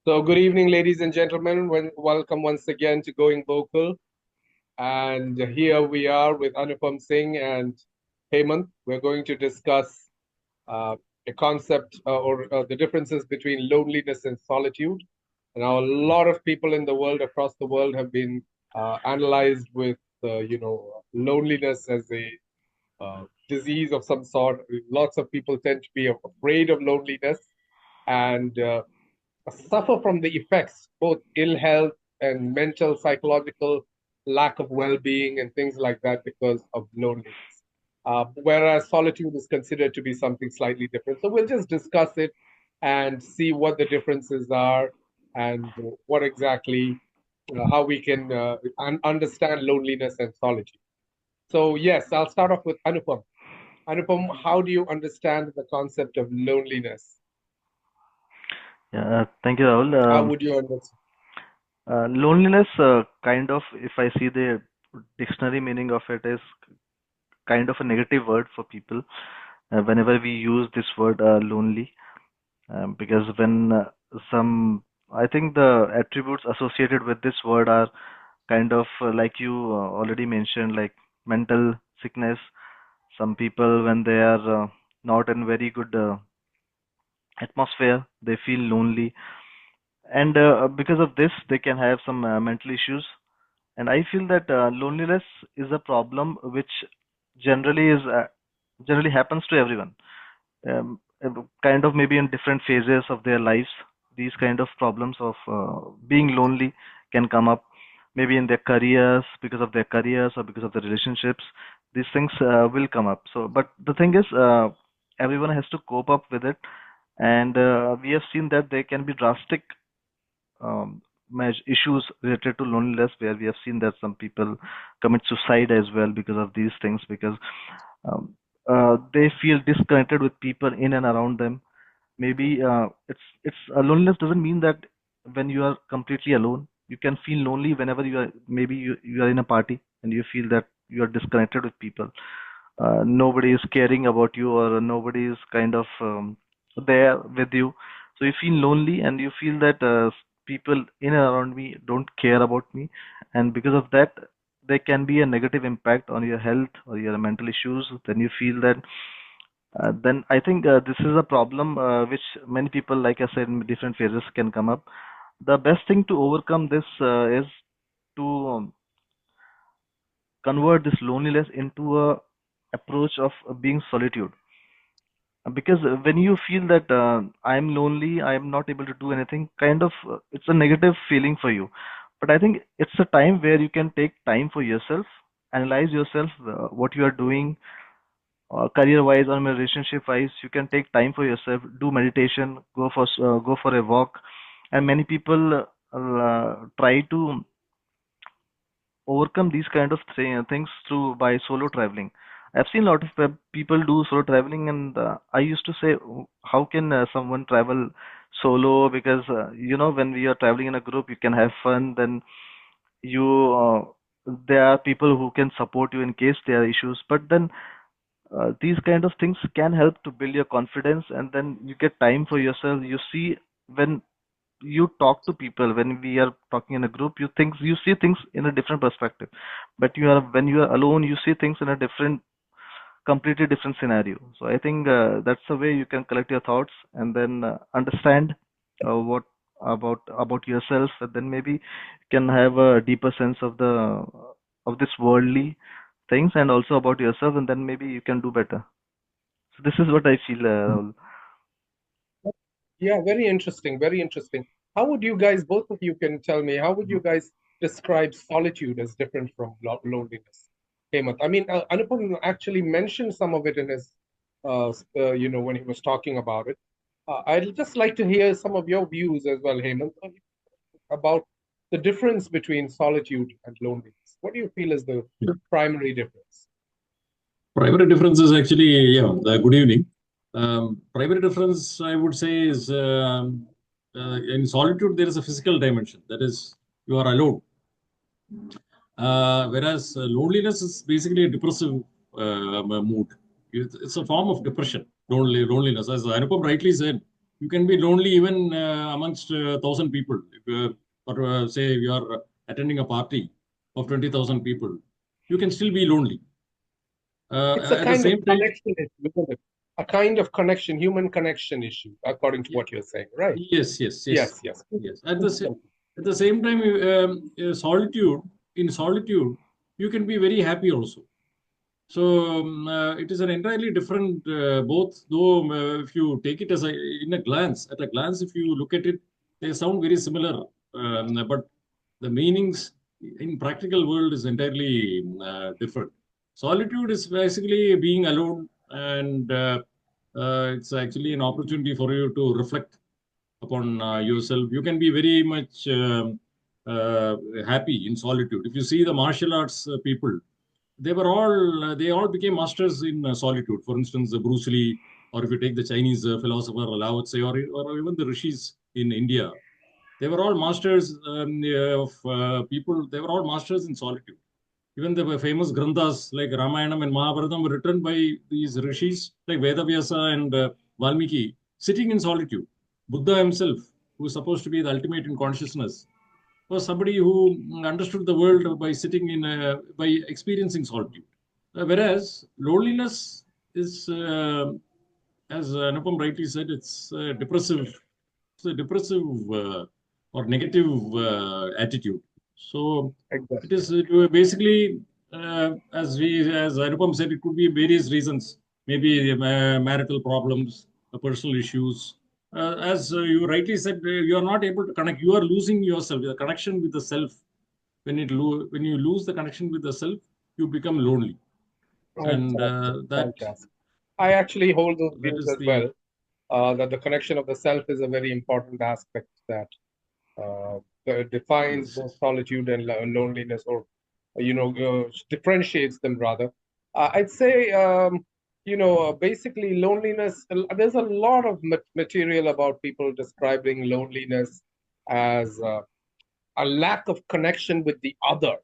So, good evening, ladies and gentlemen. Welcome once again to Going Vocal. And here we are with Anupam Singh and Hemant. We're going to discuss a concept or the differences between loneliness and solitude. Now, a lot of people in the world, across the world, have been analyzed with, loneliness as a disease of some sort. Lots of people tend to be afraid of loneliness and suffer from the effects, both ill health and mental, psychological lack of well-being and things like that because of loneliness. Whereas solitude is considered to be something slightly different. So we'll just discuss it and see what the differences are and what exactly, how we can understand loneliness and solitude. So yes, I'll start off with Anupam. Anupam, how do you understand the concept of loneliness? Yeah, thank you, Rahul. How would you understand? Loneliness, kind of, if I see the dictionary meaning of it, is kind of a negative word for people. Whenever we use this word lonely, because when I think the attributes associated with this word are kind of like you already mentioned, like mental sickness. Some people, when they are not in very good atmosphere, they feel lonely, and because of this, they can have some mental issues. And I feel that loneliness is a problem which generally is generally happens to everyone. Kind of maybe in different phases of their lives, these kind of problems of being lonely can come up. Maybe in their careers, because of their careers or because of the relationships, these things will come up. So, but the thing is, everyone has to cope up with it, and we have seen that there can be drastic issues related to loneliness, where we have seen that some people commit suicide as well because of these things, because um, they feel disconnected with people in and around them. Maybe it's loneliness doesn't mean that when you are completely alone. You can feel lonely whenever you are, maybe you are in a party and you feel that you are disconnected with people. Nobody is caring about you, or nobody is kind of there with you. So you feel lonely and you feel that people in and around me don't care about me, and because of that, there can be a negative impact on your health or your mental issues. Then you feel that. Then I think this is a problem which many people, like I said, in different phases can come up. The best thing to overcome this is to convert this loneliness into a approach of being solitude. Because when you feel that I'm lonely, I'm not able to do anything, kind of it's a negative feeling for you. But I think it's a time where you can take time for yourself, analyze yourself, what you are doing, career wise or relationship wise. You can take time for yourself, do meditation, go for a walk. And many people try to overcome these kind of things through by solo traveling. I've seen a lot of people do solo traveling, and I used to say, how can someone travel solo? Because when we are traveling in a group, you can have fun. Then you there are people who can support you in case there are issues. But then these kind of things can help to build your confidence, and then you get time for yourself. You see, when you talk to people, when we are talking in a group, you see things in a different perspective. But when you are alone, you see things in a completely different scenario. So I think that's the way you can collect your thoughts, and then understand what about yourself, and then maybe you can have a deeper sense of this worldly things, and also about yourself, and then maybe you can do better. So this is what I feel, Rahul. Yeah, very interesting, very interesting. How would you guys, both of you can tell me, how would you guys describe solitude as different from loneliness? Hemant, I mean, Anupam actually mentioned some of it in his, when he was talking about it. I'd just like to hear some of your views as well, Hemant, about the difference between solitude and loneliness. What do you feel is the primary difference? Primary difference is actually, yeah, good evening. Primary difference, I would say, is in solitude, there is a physical dimension. That is, you are alone. Whereas loneliness is basically a depressive mood. It's a form of depression, loneliness. As Anupam rightly said, You can be lonely even amongst 1,000 people. If, or say you are attending a party of 20,000 people, you can still be lonely. It's a At the kind of same time, connection issue, isn't it? A kind of connection, human connection issue, according to y- what you're saying, right? yes, yes, Yes, yes, yes. yes. At the same time, solitude. In solitude, you can be very happy also. So it is an entirely different both. Though if you take it as in a glance, at a glance, if you look at it, they sound very similar. But the meanings in practical world is entirely different. Solitude is basically being alone, and it's actually an opportunity for you to reflect upon yourself. You can be very much happy in solitude. If you see the martial arts people, they all became masters in solitude. For instance, Bruce Lee, or if you take the Chinese philosopher Lao Tse, or even the rishis in India, they were all masters of people. They were all masters in solitude. Even the famous granthas like Ramayanam and Mahabharatam were written by these rishis like Vedavyasa and Valmiki, sitting in solitude. Buddha himself, who is supposed to be the ultimate in consciousness, was somebody who understood the world by sitting in, by experiencing solitude. Whereas loneliness is, as Anupam rightly said, it's a depressive or negative attitude. So it Exactly. is basically, as Anupam said, it could be various reasons. Maybe marital problems, personal issues. As you rightly said, you are not able to connect. You are losing yourself, the connection with the self. When you lose the connection with the self, you become lonely, and Fantastic. Fantastic. I actually hold those that views is as the well, that the connection of the self is a very important aspect that uh, defines yes, both yes. solitude and loneliness, or differentiates them rather. I'd say, basically loneliness. There's a lot of material about people describing loneliness as a lack of connection with the other,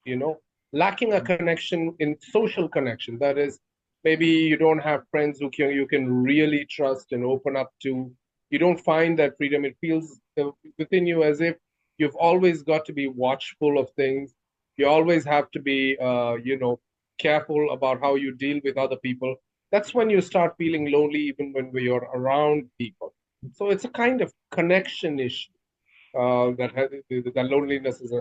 you know, lacking a connection in social connection. That is, maybe you don't have friends who you can really trust and open up to. You don't find that freedom. It feels within you as if you've always got to be watchful of things. You always have to be, careful about how you deal with other people. That's when you start feeling lonely, even when you're around people. So it's a kind of connection issue that loneliness is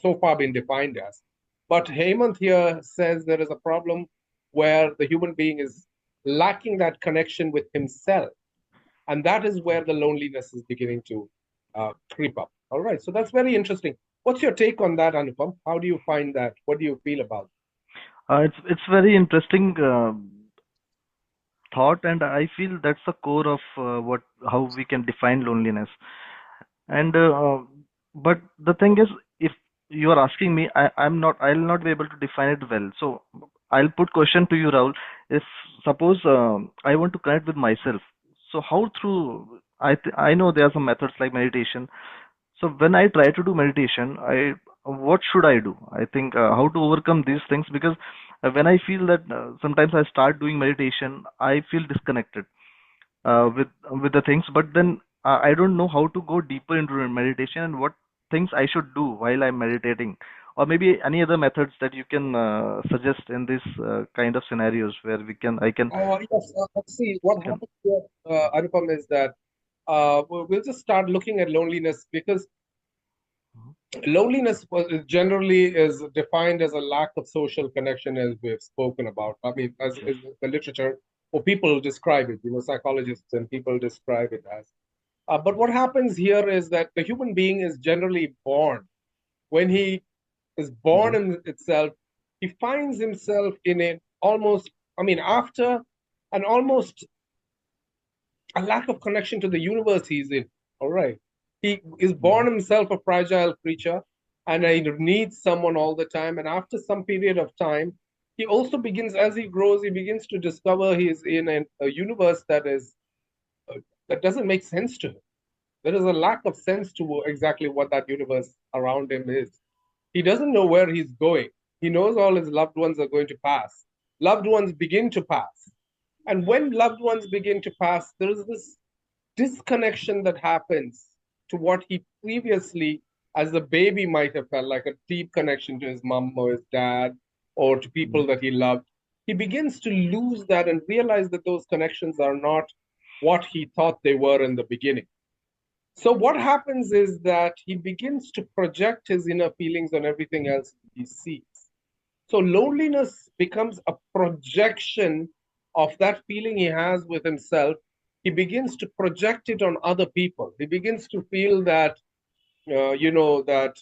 so far been defined as. But Hemant here says there is a problem where the human being is lacking that connection with himself, and that is where the loneliness is beginning to creep up. All right, so that's very interesting. What's your take on that, Anupam? How do you find that? What do you feel about it? It's very interesting thought, and I feel that's the core of what how we can define loneliness. And but the thing is, if you are asking me, I'll not be able to define it well. So I'll put question to you, Rahul. If suppose I want to connect with myself, so how through I know there are some methods like meditation. So when I try to do meditation, I what should I do? I think how to overcome these things, because when I feel that sometimes I start doing meditation, I feel disconnected with the things, but then I don't know how to go deeper into meditation and what things I should do while I'm meditating, or maybe any other methods that you can suggest in this kind of scenarios where I can Yes, see, what can. happens here, Anupam, is that we'll just start looking at loneliness, because loneliness generally is defined as a lack of social connection, as we've spoken about. I mean, as the literature or people describe it, psychologists and people describe it as. But what happens here is that the human being is generally born. When he is born Mhm. in itself, he finds himself in an almost, after an almost a lack of connection to the universe he's in. All right. He is born Mhm. himself a fragile creature, and he needs someone all the time. And after some period of time, he also begins, as he grows, he begins to discover he is in a universe that doesn't make sense to him. There is a lack of sense to exactly what that universe around him is. He doesn't know where he's going. He knows all his loved ones are going to pass. Loved ones begin to pass. And when loved ones begin to pass, there is this disconnection that happens to what he previously, as a baby, might have felt like a deep connection to his mom or his dad or to people that he loved, he begins to lose that and realize that those connections are not what he thought they were in the beginning. So what happens is that he begins to project his inner feelings on everything else he sees. So loneliness becomes a projection of that feeling he has with himself. He begins to project it on other people. He begins to feel that, that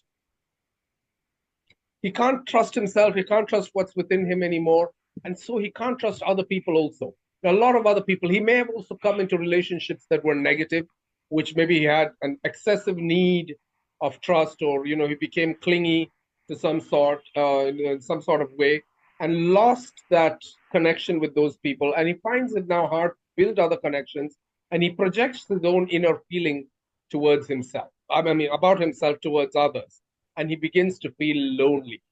he can't trust himself. He can't trust what's within him anymore. And so he can't trust other people also. A lot of other people. He may have also come into relationships that were negative, which maybe he had an excessive need of trust, or, he became clingy to in some sort of way, and lost that connection with those people. And he finds it now hard to build other connections. And he projects his own inner feeling towards himself. I mean, about himself towards others. And he begins to feel lonely.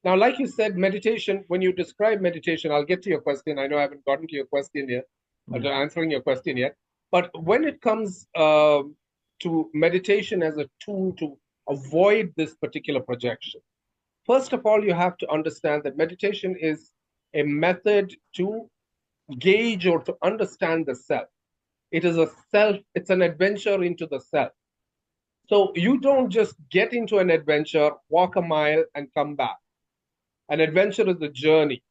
Now, like you said, meditation, when you describe meditation, I'll get to your question. I know I haven't gotten to your question yet, answering your question yet. But when it comes to meditation as a tool to avoid this particular projection, first of all, you have to understand that meditation is a method to gauge or to understand the self. It's an adventure into the self. So you don't just get into an adventure, walk a mile, and come back. An adventure is a journey.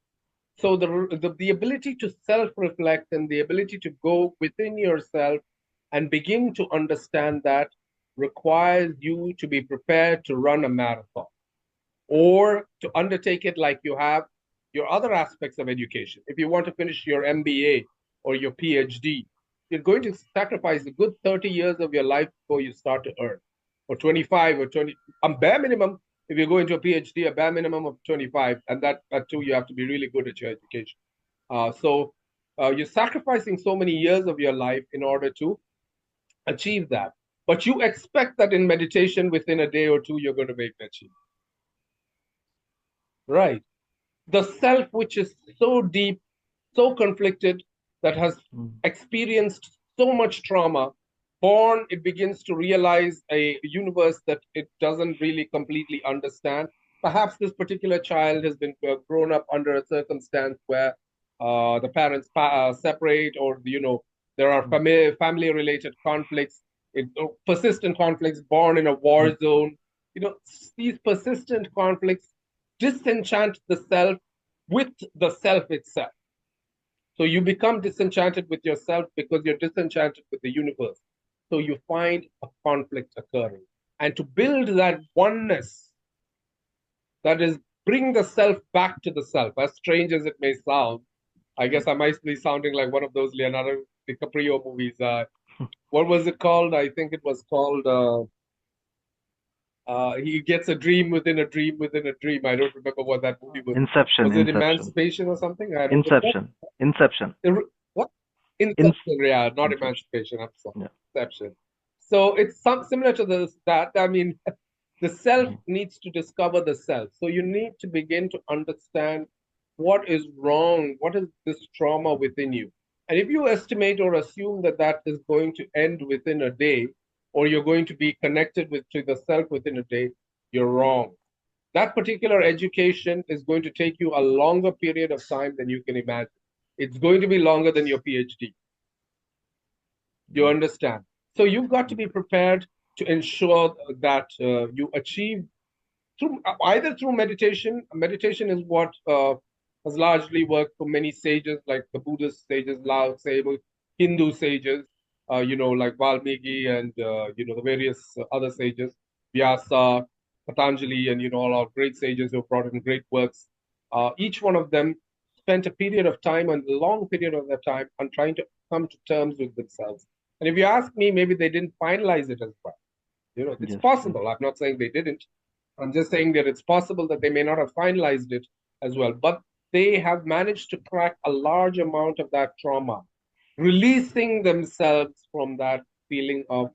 So the ability to self-reflect and the ability to go within yourself and begin to understand that requires you to be prepared to run a marathon or to undertake it like you have your other aspects of education. If you want to finish your MBA or your PhD, you're going to sacrifice a good 30 years of your life before you start to earn, or 25 or 20, a bare minimum. If you go into a PhD, a bare minimum of 25, and that too, you have to be really good at your education. So you're sacrificing so many years of your life in order to achieve that. But you expect that in meditation, within a day or two, you're going to make that achievement. Right. The self, which is so deep, so conflicted, that has experienced so much trauma, born, it begins to realize a universe that it doesn't really completely understand. Perhaps this particular child has been grown up under a circumstance where the parents separate, or, there are family-related conflicts, persistent conflicts, born in a war zone. These persistent conflicts disenchant the self with the self itself. So you become disenchanted with yourself because you're disenchanted with the universe. So you find a conflict occurring. And to build that oneness, that is, bring the self back to the self, as strange as it may sound. I guess I might be sounding like one of those Leonardo DiCaprio movies. What was it called? I think it was called he gets a dream within a dream within a dream. I don't remember what that movie was. Inception. Was it Emancipation or something? I don't Inception. Inception. What? Inception, yeah, not Emancipation. I'm sorry. Yeah. Inception. So it's similar to that. I mean, the self needs to discover the self. So you need to begin to understand what is wrong, what is this trauma within you. And if you estimate or assume that that is going to end within a day, or you're going to be connected to the self within a day, you're wrong. That particular education is going to take you a longer period of time than you can imagine. It's going to be longer than your PhD. You understand? So you've got to be prepared to ensure that you achieve either through meditation. Meditation is what has largely worked for many sages, like the Buddhist sages, Lao sages, Hindu sages, like Valmiki and, the various other sages, Vyasa, Patanjali, and, all our great sages who brought in great works. Each one of them spent a period of time, and a long period of their time, on trying to come to terms with themselves. And if you ask me, maybe they didn't finalize it as well. It's possible. I'm not saying they didn't. I'm just saying that it's possible that they may not have finalized it as well, but they have managed to crack a large amount of that trauma, releasing themselves from that feeling of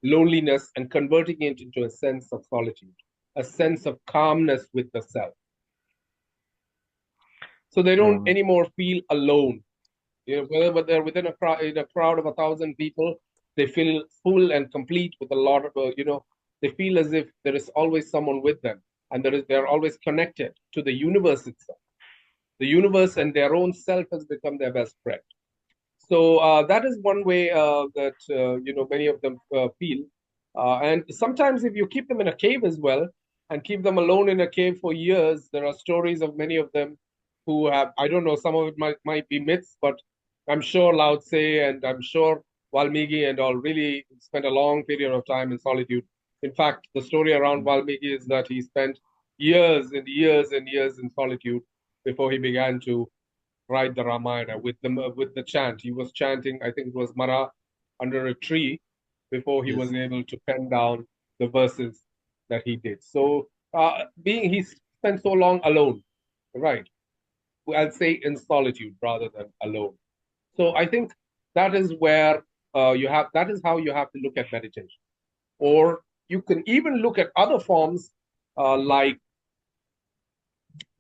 loneliness and converting it into a sense of solitude, a sense of calmness with the self. So they don't anymore feel alone. whether they're within in a crowd of 1,000 people, they feel full and complete with a lot of, they feel as if there is always someone with them, and they're always connected to the universe itself. The universe and their own self has become their best friend. So that is one way that many of them feel. And sometimes, if you keep them in a cave as well, and keep them alone in a cave for years, there are stories of many of them who have, I don't know, some of it might be myths, but I'm sure Lao Tse and I'm sure Valmiki and all really spent a long period of time in solitude. In fact, the story around Valmiki is that he spent years and years and years in solitude before he began to write the Ramayana with the chant. He was chanting, I think it was Mara under a tree before he was Yes. able to pen down the verses that he did. So being he spent so long alone, right? I'll say in solitude rather than alone. So I think that is where that is how you have to look at meditation. Or you can even look at other forms like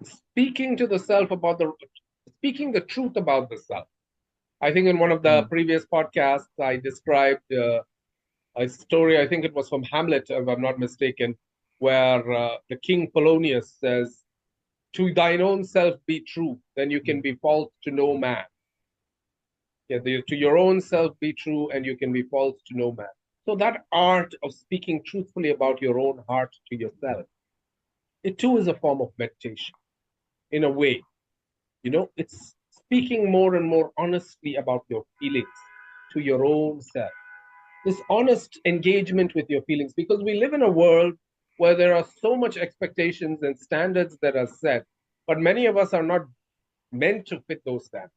speaking to the self about speaking the truth about the self. I think in one of the previous podcasts, I described a story, I think it was from Hamlet, if I'm not mistaken, where the king Polonius says, to thine own self be true, then you can be false to no man. Yeah, to your own self be true, and you can be false to no man. So that art of speaking truthfully about your own heart to yourself, it too is a form of meditation, in a way. It's speaking more and more honestly about your feelings to your own self. This honest engagement with your feelings, because we live in a world where there are so much expectations and standards that are set, but many of us are not meant to fit those standards.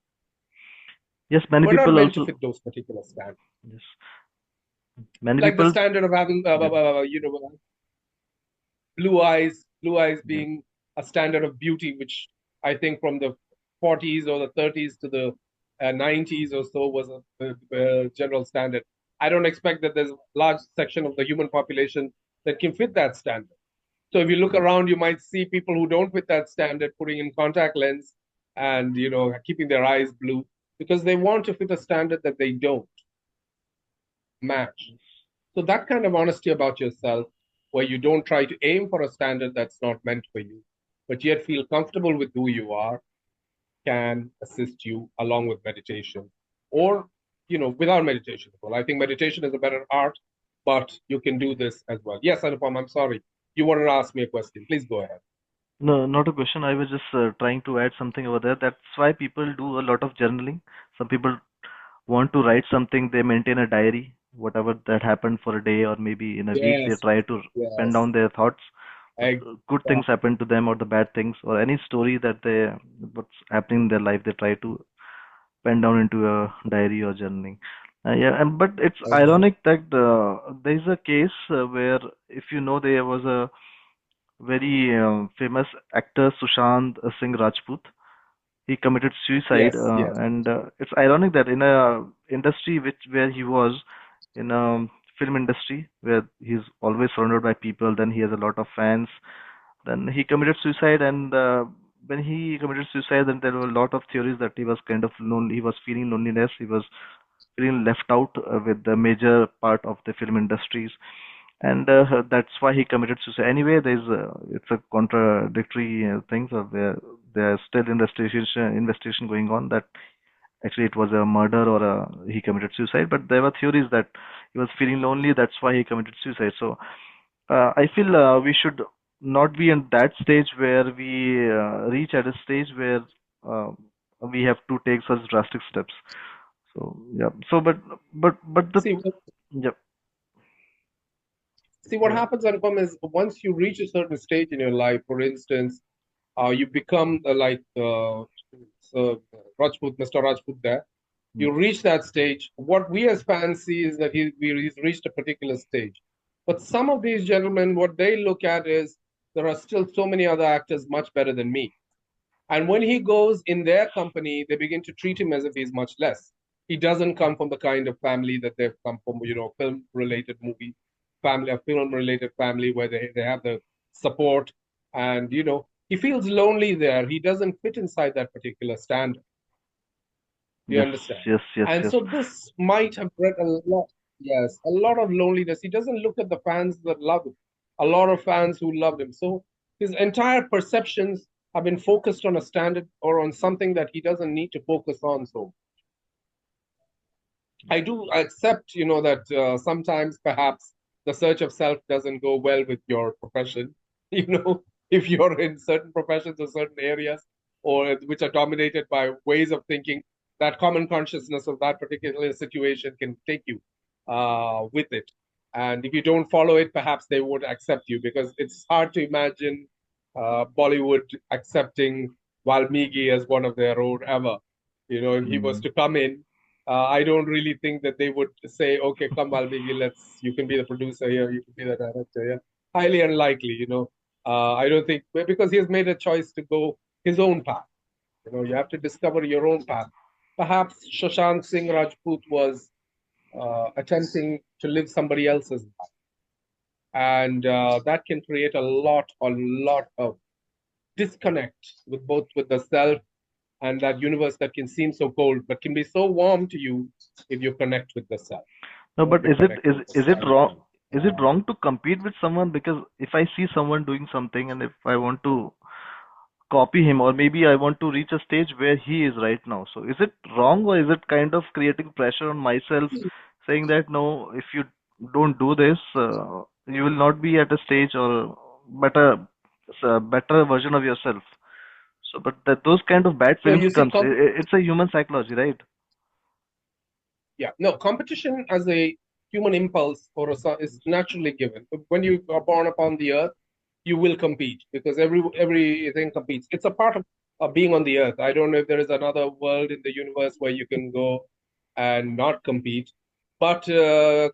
Yes, many We're not people meant to also. fit those particular standards. Yes, many Like the people. standard of having, Yeah. blue eyes Yeah. being a standard of beauty, which I think from the 40s or the 30s to the 90s or so was a general standard. I don't expect that there's a large section of the human population that can fit that standard. So if you look around, you might see people who don't fit that standard putting in contact lens and keeping their eyes blue because they want to fit a standard that they don't match. So that kind of honesty about yourself, where you don't try to aim for a standard that's not meant for you, but yet feel comfortable with who you are, can assist you along with meditation or, without meditation. Well, I think meditation is a better art, but you can do this as well. Yes, Anupam, I'm sorry. You wanted to ask me a question. Please go ahead. No, not a question. I was just trying to add something over there. That's why people do a lot of journaling. Some people want to write something, they maintain a diary, whatever that happened for a day or maybe in a week, they Yes, try to pen yes, down their thoughts, what good things exactly. happen to them or the bad things or any story that what's happening in their life, they try to pen down into a diary or journaling. Yeah, and but it's ironic that there is a case where if you know there was a very famous actor Sushant Singh Rajput. He committed suicide, Yes, yes. and it's ironic that in a industry where he was in a film industry where he's always surrounded by people, then he has a lot of fans. Then he committed suicide, and when he committed suicide, then there were a lot of theories that he was kind of lonely. He was feeling loneliness. He was feeling left out with the major part of the film industries, and that's why he committed suicide. Anyway, it's a contradictory thing. So there's still investigation going on that actually it was a murder or he committed suicide. But there were theories that he was feeling lonely. That's why he committed suicide. So I feel we should not be in that stage where we reach at a stage where uh, we have to take such drastic steps. So yeah. So but the See, yeah. see what happens, Anupam, is once you reach a certain stage in your life, for instance, you become like so Rajput, Mr. Rajput there. You reach that stage. What we as fans see is that he's reached a particular stage. But some of these gentlemen, what they look at is there are still so many other actors much better than me. And when he goes in their company, they begin to treat him as if he's much less. He doesn't come from the kind of family that they've come from, film related movie family, a film related family where they have the support. And, he feels lonely there. He doesn't fit inside that particular standard. You Yes, understand? yes, yes, And yes. so this might have bred a lot, yes, a lot of loneliness. He doesn't look at the fans that love him, a lot of fans who loved him. So his entire perceptions have been focused on a standard or on something that he doesn't need to focus on. So I do accept, that sometimes perhaps the search of self doesn't go well with your profession. You know, if you're in certain professions or certain areas, or which are dominated by ways of thinking, that common consciousness of that particular situation can take you with it. And if you don't follow it, perhaps they won't accept you because it's hard to imagine Bollywood accepting Valmiki as one of their own ever. If he was Mm. to come in, I don't really think that they would say, okay, come Valmiki, you can be the producer here, you can be the director here. Highly unlikely. I don't think, because he has made a choice to go his own path. You have to discover your own path. Perhaps Shashank Singh Rajput was attempting to live somebody else's life. And that can create a lot of disconnect with the self and that universe that can seem so cold, but can be so warm to you if you connect with the self. No, If but you connect with the is it self. wrong? Is it wrong to compete with someone? Because if I see someone doing something and if I want to copy him, or maybe I want to reach a stage where he is right now. So is it wrong, or is it kind of creating pressure on myself, saying that no, if you don't do this, you will not be at a stage or better version of yourself. So, but those kind of bad No, feelings you see, comes. It's a human psychology, right? yeah, no, competition as a human impulse is naturally given. When you are born upon the earth, you will compete because everything competes. It's a part of being on the earth. I don't know if there is another world in the universe where you can go and not compete, but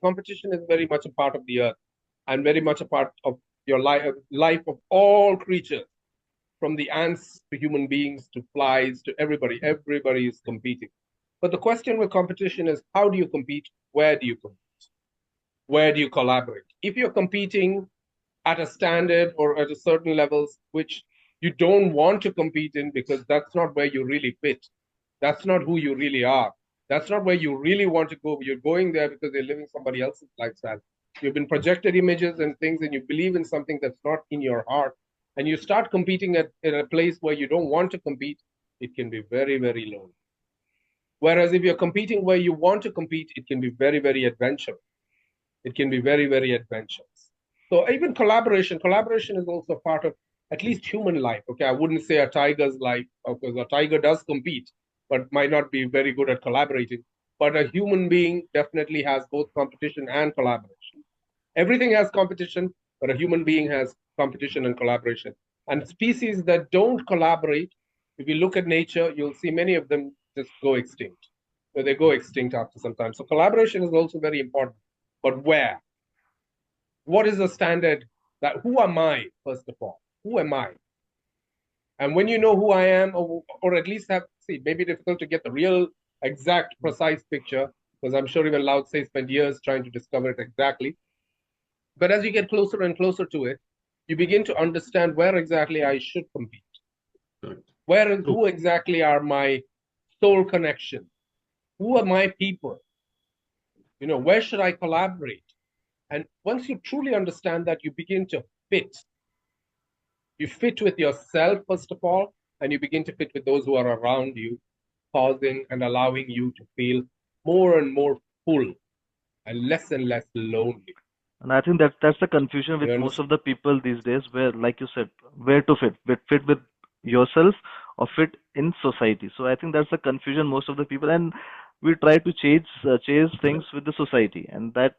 competition is very much a part of the earth and very much a part of your life of all creatures, from the ants to human beings to flies to everybody. Everybody is competing. But the question with competition is, how do you compete? Where do you compete? Where do you collaborate? If you're competing at a standard or at a certain levels which you don't want to compete in because that's not where you really fit, that's not who you really are, that's not where you really want to go. You're going there because you're living somebody else's lifestyle. You've been projected images and things, and you believe in something that's not in your heart, and you start competing in a place where you don't want to compete. It can be very, very lonely. Whereas if you're competing where you want to compete, it can be very, very adventurous. It can be very, very adventurous. So even collaboration is also part of at least human life. Okay, I wouldn't say a tiger's life because a tiger does compete, but might not be very good at collaborating. But a human being definitely has both competition and collaboration. Everything has competition, but a human being has competition and collaboration. And species that don't collaborate, if you look at nature, you'll see many of them just go extinct. So they go extinct after some time. So collaboration is also very important. But where? What is the standard that who am I, first of all? Who am I? And when you know who I am, or at least maybe difficult to get the real exact precise picture, because I'm sure even Lao Tse spent years trying to discover it exactly. But as you get closer and closer to it, you begin to understand where exactly I should compete. Correct. Where and True. who exactly are my soul connections? Who are my people? Where should I collaborate? And once you truly understand that, you begin to fit. You fit with yourself, first of all, and you begin to fit with those who are around you, causing and allowing you to feel more and more full and less lonely. And I think that's the confusion with You most understand? of the people these days, where, like you said, where to fit with yourself or fit in society. So I think that's the confusion most of the people, and we try to chase things with the society, and that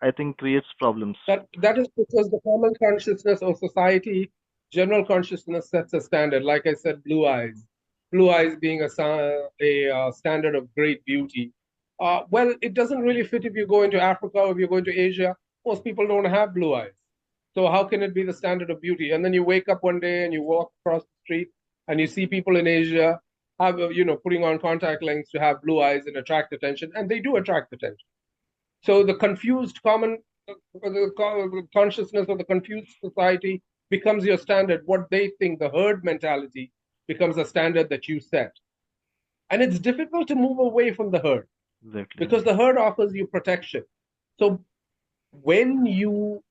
I think creates problems. That is because the common consciousness of society, general consciousness sets a standard. Like I said, blue eyes being a standard of great beauty. Well, it doesn't really fit if you go into Africa or if you go into Asia. Most people don't have blue eyes. So how can it be the standard of beauty? And then you wake up one day and you walk across the street and you see people in Asia putting on contact lenses to have blue eyes and attract attention, and they do attract attention. So the confused consciousness of the confused society becomes your standard. What they think, the herd mentality, becomes a standard that you set. And it's difficult to move away from the herd Exactly. because the herd offers you protection. So when you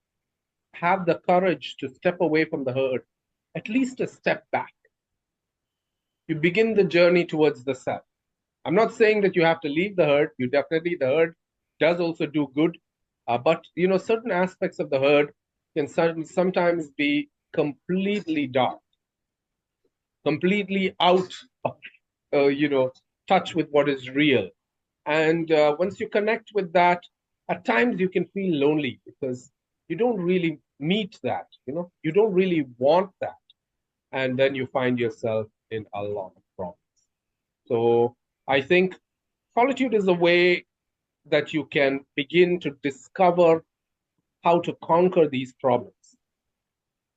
have the courage to step away from the herd, at least a step back, you begin the journey towards the self. I'm not saying that you have to leave the herd. You definitely, the herd does also do good. But, certain aspects of the herd can sometimes be completely dark, completely out of, touch with what is real. And once you connect with that, at times you can feel lonely because you don't really meet that, you don't really want that. And then you find yourself in a lot of problems. So I think solitude is a way that you can begin to discover how to conquer these problems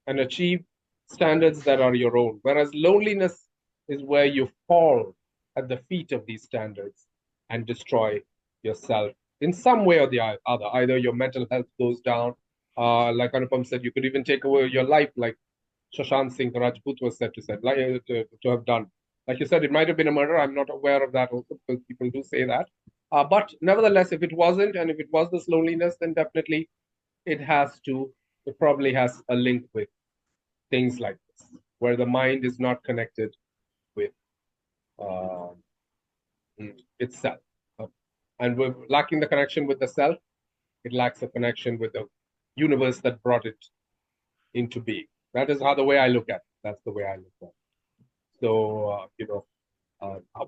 and achieve standards that are your own. Whereas loneliness is where you fall at the feet of these standards and destroy yourself in some way or the other. Either your mental health goes down, like Anupam said, you could even take away your life, like Shashank Singh Rajput was said to said, like, to have done. Like you said, it might have been a murder. I'm not aware of that also because people do say that. But nevertheless, if it wasn't, and if it was this loneliness, then definitely it has to, it probably has a link with things like this, where the mind is not connected with uh, itself. And we're lacking the connection with the self, it lacks a connection with the universe that brought it into being. That is how the way I look at it. That's the way I look at it. So,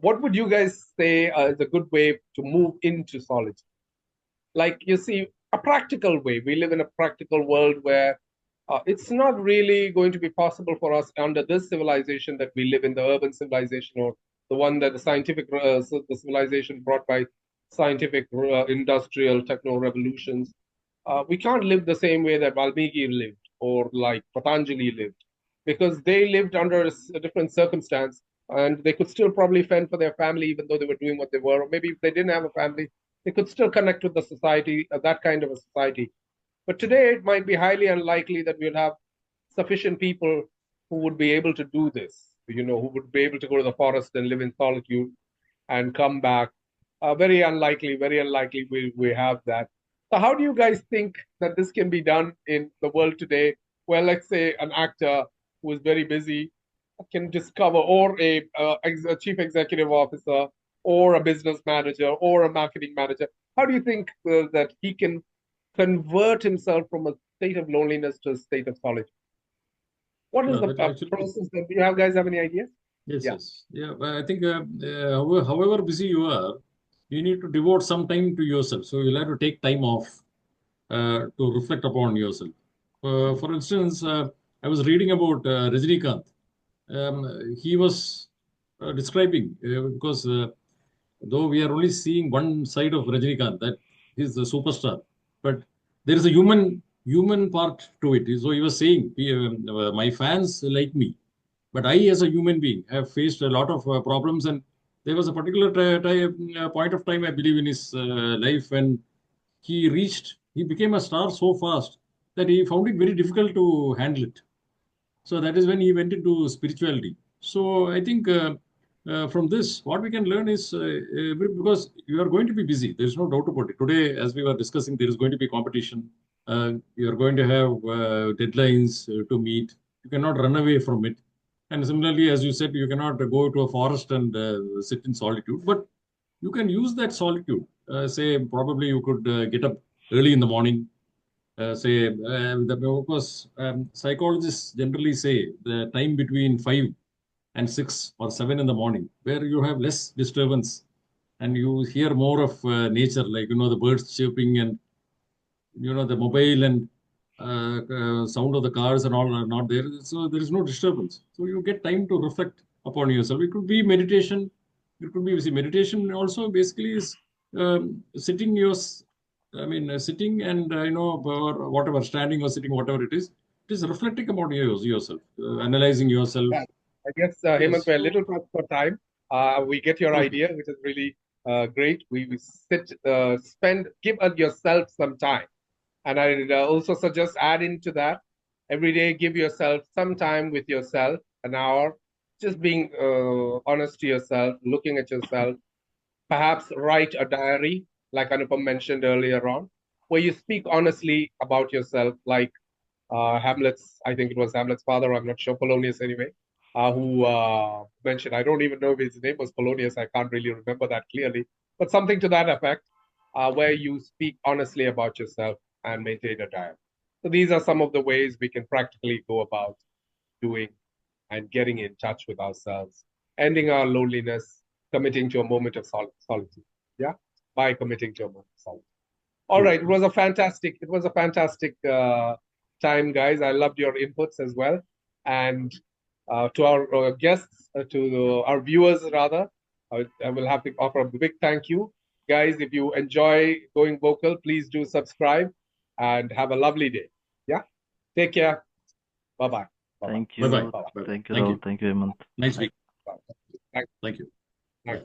what would you guys say is a good way to move into solitude? Like, you see, a practical way. We live in a practical world where it's not really going to be possible for us under this civilization that we live in, the urban civilization, or the one that the scientific, the civilization brought by scientific, industrial, techno revolutions. We can't live the same way that Valmiki lived or like Patanjali lived because they lived under a different circumstance and they could still probably fend for their family even though they were doing what they were. Or maybe if they didn't have a family, they could still connect with the society, that kind of a society. But today, it might be highly unlikely that we'll have sufficient people who would be able to do this, who would be able to go to the forest and live in solitude and come back. Very unlikely we have that. So, how do you guys think that this can be done in the world today? Well, let's say an actor who is very busy can discover, or a chief executive officer, or a business manager, or a marketing manager. How do you think that he can convert himself from a state of loneliness to a state of solitude? What is Yeah, the that actually, process? Do you have guys have any ideas? yes, Yeah. yes. Yeah, but I think however busy you are, you need to devote some time to yourself. So you'll have to take time off to reflect upon yourself. For instance, I was reading about Rajinikanth. He was describing because though we are only seeing one side of Rajinikanth, that he's the superstar, but there is a human part to it. So he was saying, my fans like me, but I, as a human being, have faced a lot of problems. And there was a particular point of time, I believe, in his life when he became a star so fast that he found it very difficult to handle it. So that is when he went into spirituality. So I think from this, what we can learn is because you are going to be busy. There is no doubt about it. Today, as we were discussing, there is going to be competition. You are going to have deadlines to meet. You cannot run away from it. And similarly, as you said, you cannot go to a forest and sit in solitude. But you can use that solitude. Say, probably you could get up early in the morning, say because psychologists generally say the time between 5 and 6 or 7 in the morning, where you have less disturbance and you hear more of nature, like the birds chirping and the mobile and sound of the cars and all are not there. So there is no disturbance. So you get time to reflect upon yourself. It could be meditation. It could be, see, meditation also basically is sitting sitting and or whatever, standing or sitting, whatever it is. It is reflecting about yourself, analyzing yourself. Yeah. I guess, Hemant, Yes. we're a So little pressed for time. We get your okay. idea, which is really great. We give yourself some time. And I also suggest add into that every day, give yourself some time with yourself, an hour, just being honest to yourself, looking at yourself, perhaps write a diary, like Anupam mentioned earlier on, where you speak honestly about yourself, like Hamlet's, I think it was Hamlet's father, I'm not sure, Polonius anyway, who mentioned, I don't even know if his name was Polonius, I can't really remember that clearly, but something to that effect, where you speak honestly about yourself and maintain a diary. So these are some of the ways we can practically go about doing and getting in touch with ourselves, ending our loneliness, committing to a moment of solitude. Yeah, by committing to a moment of solitude. All right, it was a fantastic time, guys. I loved your inputs as well, and to our guests, our viewers rather, I will have to offer a big thank you, guys. If you enjoy Going Vocal, please do subscribe and have a lovely day. Yeah, take care. Bye bye. Bye bye. Thank Bye bye. you. Bye Thank you, Thank Rahul. you. Thank you, Hemant. Nice week. bye. Thank you.